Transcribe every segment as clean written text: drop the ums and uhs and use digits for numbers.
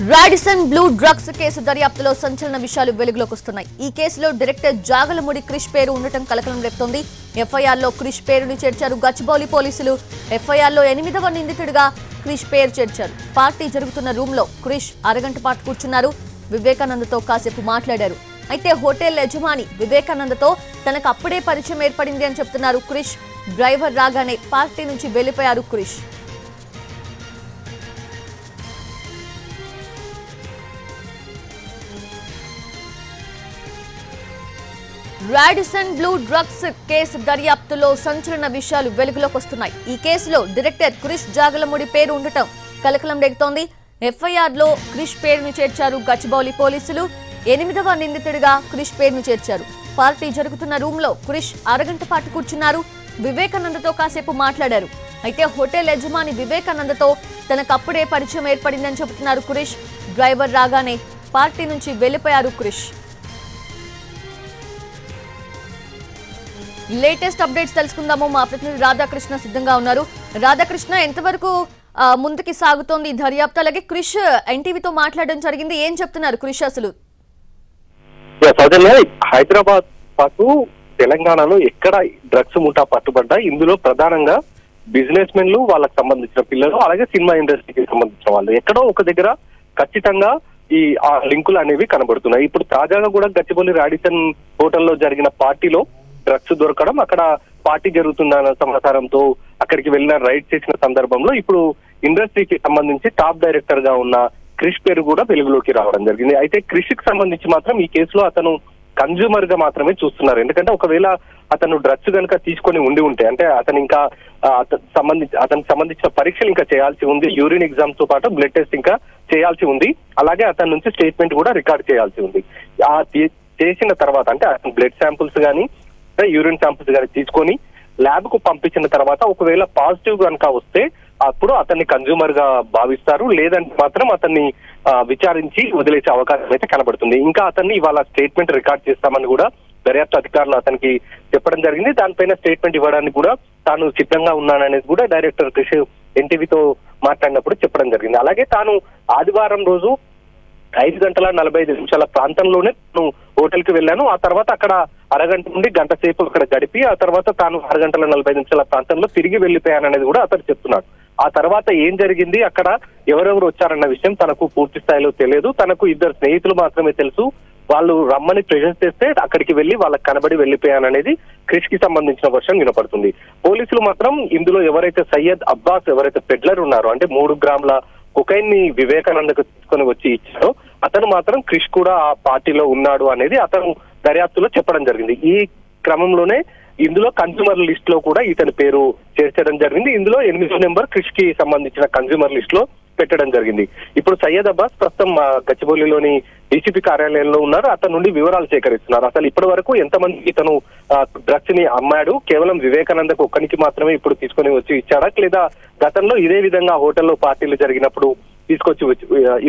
Radisson Blu drugs case దర్యాప్తులో సంచలన విషయాలు వెలుగులోకి వస్తున్నాయి. ఈ కేసులో డైరెక్టర్ జాగలమూడి క్రిష్ పేరు ఉండటం కలకలం రేపుతోంది. ఎఫ్ఐఆర్లో క్రిష్ పేరుని చేర్చారు గచ్చిబౌలి పోలీసులు. ఎఫ్ఐఆర్లో 8వ నిందితుడిగా క్రిష్ పేరు చేర్చారు. పార్టీ జరుగుతున్న రూమ్ లో క్రిష్ అరగంట పాటు కూర్చున్నారు. వివేకానందతో కాసేపు మాట్లాడారు. అయితే హోటల్ యజమాని వివేకానందతో తనకు అప్పుడే పరిచయం ఏర్పడింది అని చెప్తున్నారు క్రిష్. డ్రైవర్ రాగానే పార్టీ నుంచి వెళ్లిపోయారు Krish. Radisson Blu drugs case దర్యాప్తులో సంచలన విషయాలు వెలుగులోకి వస్తున్నాయి. ఈ కేసులో డైరెక్టర్ క్రిష్ జాగలమూడి పేరు ఉండటం కలకలం రేగుతోంది. ఎఫ్ఐఆర్లో క్రిష్ పేరును చేర్చారు గచ్చిబౌలి పోలీసులు. 8వ నిందితుడిగా క్రిష్ పేరును చేర్చారు. పార్టీ జరుగుతున్న రూమ్ లో క్రిష్ అరగంట పాటు కూర్చున్నారు. వివేకానందతో కాసేపు మాట్లాడారు. అయితే హోటల్ యజమాని వివేకానందతో తనకు అప్పుడే పరిచయం ఏర్పడిందని చెబుతున్నారు క్రిష్. డ్రైవర్ రాగానే పార్టీ నుంచి వెళ్లిపోయారు క్రిష్. లేటెస్ట్ అప్డేట్స్ తెలుసుకుందాము. మా ప్రతినిధి రాధాకృష్ణ సిద్ధంగా ఉన్నారు. రాధాకృష్ణ, ఎంతవరకు ముందుకి సాగుతోంది దర్యాప్తు? అలాగే క్రిష్ ఎన్టీవీతో మాట్లాడడం జరిగింది. ఏం చెప్తున్నారు క్రిష్ అసలు? హైదరాబాద్ పాటు తెలంగాణలో ఎక్కడ డ్రగ్స్ ముఠా పట్టుబడ్డా ఇందులో ప్రధానంగా బిజినెస్ మెన్లు, వాళ్ళకి సంబంధించిన పిల్లలు, అలాగే సినిమా ఇండస్ట్రీకి సంబంధించిన వాళ్ళు ఎక్కడో ఒక దగ్గర ఖచ్చితంగా ఈ లింకులు అనేవి కనబడుతున్నాయి. ఇప్పుడు తాజాగా కూడా గచ్చిబౌలి రాడిసన్ హోటల్లో జరిగిన పార్టీలో డ్రగ్స్ దొరకడం, అక్కడ పార్టీ జరుగుతుందన్న సమాచారంతో అక్కడికి వెళ్ళిన రైడ్ చేసిన సందర్భంలో ఇప్పుడు ఇండస్ట్రీకి సంబంధించి టాప్ డైరెక్టర్ గా ఉన్న క్రిష్ పేరు కూడా వెలుగులోకి రావడం జరిగింది. అయితే క్రిష్ కి సంబంధించి మాత్రం ఈ కేసులో అతను కన్జ్యూమర్ గా మాత్రమే చూస్తున్నారు. ఎందుకంటే ఒకవేళ అతను డ్రగ్స్ కనుక తీసుకొని ఉంటే, అంటే అతను ఇంకా అతనికి సంబంధించిన పరీక్షలు ఇంకా చేయాల్సి ఉంది. యూరిన్ ఎగ్జామ్ తో పాటు బ్లడ్ టెస్ట్ ఇంకా చేయాల్సి ఉంది. అలాగే అతని నుంచి స్టేట్మెంట్ కూడా రికార్డ్ చేయాల్సి ఉంది. ఆ చేసిన తర్వాత అంటే అతని బ్లడ్ శాంపుల్స్ కానీ యూరిన్ శాంపుల్స్ కానీ తీసుకొని ల్యాబ్ కు పంపించిన తర్వాత ఒకవేళ పాజిటివ్ కనుక వస్తే అప్పుడు అతన్ని కన్జ్యూమర్ గా భావిస్తారు. లేదంటే మాత్రం అతన్ని విచారించి వదిలేసే అవకాశం అయితే కనబడుతుంది. ఇంకా అతన్ని ఇవాళ స్టేట్మెంట్ రికార్డ్ చేస్తామని కూడా దర్యాప్తు అధికారులు అతనికి చెప్పడం జరిగింది. దానిపైన స్టేట్మెంట్ ఇవ్వడానికి కూడా తాను సిద్ధంగా ఉన్నాననేది కూడా డైరెక్టర్ క్రిష్ ఎన్టీవీతో మాట్లాడినప్పుడు చెప్పడం జరిగింది. అలాగే తాను ఆదివారం రోజు 5:45 ప్రాంతంలోనే తాను హోటల్ కి వెళ్ళాను. ఆ తర్వాత అక్కడ అరగంట నుండి గంట సేపు అక్కడ గడిపి ఆ తర్వాత తాను 6:45 ప్రాంతంలో తిరిగి వెళ్లిపోయాననేది కూడా అతను చెప్తున్నాడు. ఆ తర్వాత ఏం జరిగింది, అక్కడ ఎవరెవరు వచ్చారన్న విషయం తనకు పూర్తి స్థాయిలో తెలియదు. తనకు 2 స్నేహితులు మాత్రమే తెలుసు. వాళ్ళు రమ్మని ప్రెజెంట్ చేస్తే అక్కడికి వెళ్లి వాళ్ళకి కనబడి వెళ్లిపోయాననేది క్రిష్ కి సంబంధించిన వర్షన్ వినపడుతుంది. పోలీసులు మాత్రం ఇందులో ఎవరైతే సయ్యద్ అబ్బాస్ ఎవరైతే పెడ్లర్ ఉన్నారో, అంటే 3 గ్రాముల కొకైన్ ని వివేకానందకు తీసుకొని వచ్చి ఇచ్చారో అతను మాత్రం క్రిష్ కూడా ఆ పార్టీలో ఉన్నాడు అనేది అతను దర్యాప్తులో చెప్పడం జరిగింది. ఈ క్రమంలోనే ఇందులో కన్జ్యూమర్ లిస్ట్ లో కూడా ఇతని పేరు చేర్చడం జరిగింది. ఇందులో 8వ నెంబర్ క్రిష్ కి సంబంధించిన కన్జ్యూమర్ లిస్ట్ లో పెట్టడం జరిగింది. ఇప్పుడు సయ్యద్ అబ్బాస్ ప్రస్తుతం గచ్చిబౌలిలోని డీసీపీ కార్యాలయంలో ఉన్నారు. అతని నుండి వివరాలు సేకరిస్తున్నారు. అసలు ఇప్పటి వరకు ఎంతమంది ఇతను డ్రగ్స్ ని అమ్మాడు, కేవలం వివేకానందకు ఒక్కనికి మాత్రమే ఇప్పుడు తీసుకొని వచ్చి ఇచ్చాడా, లేదా గతంలో ఇదే విధంగా హోటల్లో పార్టీలు జరిగినప్పుడు తీసుకొచ్చి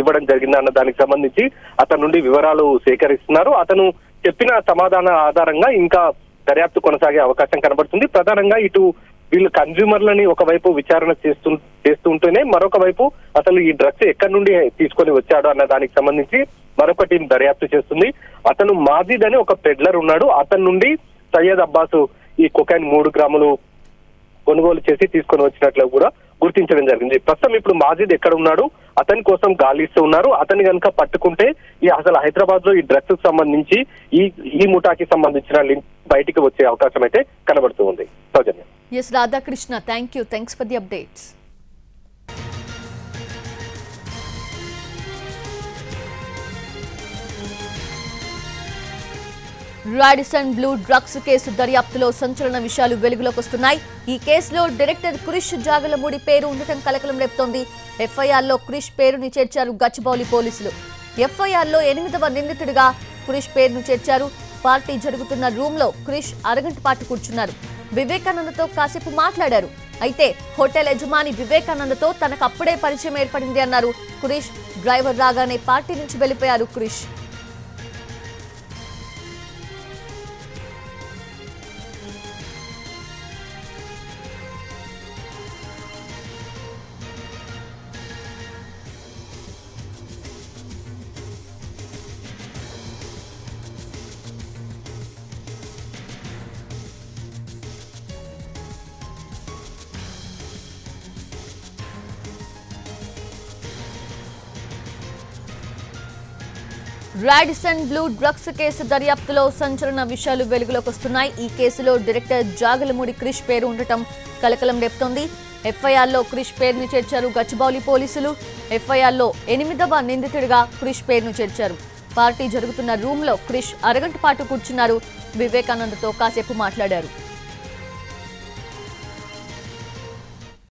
ఇవ్వడం జరిగిందా అన్న దానికి సంబంధించి అతని నుండి వివరాలు సేకరిస్తున్నారు. అతను చెప్పిన సమాధాన ఆధారంగా ఇంకా దర్యాప్తు కొనసాగే అవకాశం కనబడుతుంది. ప్రధానంగా ఇటు వీళ్ళు కన్జ్యూమర్లని ఒకవైపు విచారణ చేస్తూ ఉంటేనే మరొక వైపు అసలు ఈ డ్రగ్స్ ఎక్కడి నుండి తీసుకొని వచ్చాడు అన్న దానికి సంబంధించి మరొక టీం దర్యాప్తు చేస్తుంది. అతను మాజిద్ అని ఒక పెడ్లర్ ఉన్నాడు. అతని నుండి సయ్యద్ అబ్బాస్ ఈ కొకైన్ 3 గ్రాములు కొనుగోలు చేసి తీసుకొని వచ్చినట్లు కూడా గుర్తించడం జరిగింది. ప్రస్తుతం ఇప్పుడు మాజిద్ ఎక్కడ ఉన్నాడు, అతని కోసం గాలిస్తూ ఉన్నారు. అతన్ని కనుక పట్టుకుంటే ఈ అసలు హైదరాబాద్ లో ఈ డ్రగ్స్ కు సంబంధించి ఈ ముఠాకి సంబంధించిన లింక్ బయటికి వచ్చే అవకాశం అయితే కనబడుతూ ఉంది. Soujanya. S Radhakrishna, thanks for the updates. Radisson Blu drugs case దర్యాప్తులో సంచలన విషయాలు వెలుగులోకి వస్తున్నాయి. ఈ కేసులో డైరెక్టర్ క్రిష్ జాగలమూడి పేరు ఉండటం కలకలం రేపుతోంది. ఎఫ్ఐఆర్లో క్రిష్ పేరుని చేర్చారు గచ్చిబౌలి పోలీసులు. ఎఫ్ఐఆర్లో 8వ నిందితుడిగా క్రిష్ పేరును చేర్చారు. పార్టీ జరుగుతున్న రూమ్ లో క్రిష్ అరగంట పాటు కూర్చున్నారు. వివేకానందతో కాసేపు మాట్లాడారు. అయితే హోటల్ యజమాని వివేకానందతో తనకు అప్పుడే పరిచయం ఏర్పడింది అన్నారు క్రిష్. డ్రైవర్ రాగానే పార్టీ నుంచి వెళ్లిపోయారు Krish. Radisson Blu drugs case దర్యాప్తులో సంచలన విషయాలు వెలుగులోకి వస్తున్నాయి. ఈ కేసులో డైరెక్టర్ జాగలమూడి క్రిష్ పేరు ఉండటం కలకలం రేపుతోంది. ఎఫ్ఐఆర్లో క్రిష్ పేరును చేర్చారు గచ్చిబౌలి పోలీసులు. ఎఫ్ఐఆర్లో 8వ నిందితుడిగా క్రిష్ పేరును చేర్చారు. పార్టీ జరుగుతున్న రూమ్ లో క్రిష్ అరగంట పాటు కూర్చున్నారు. వివేకానందతో కాసేపు మాట్లాడారు.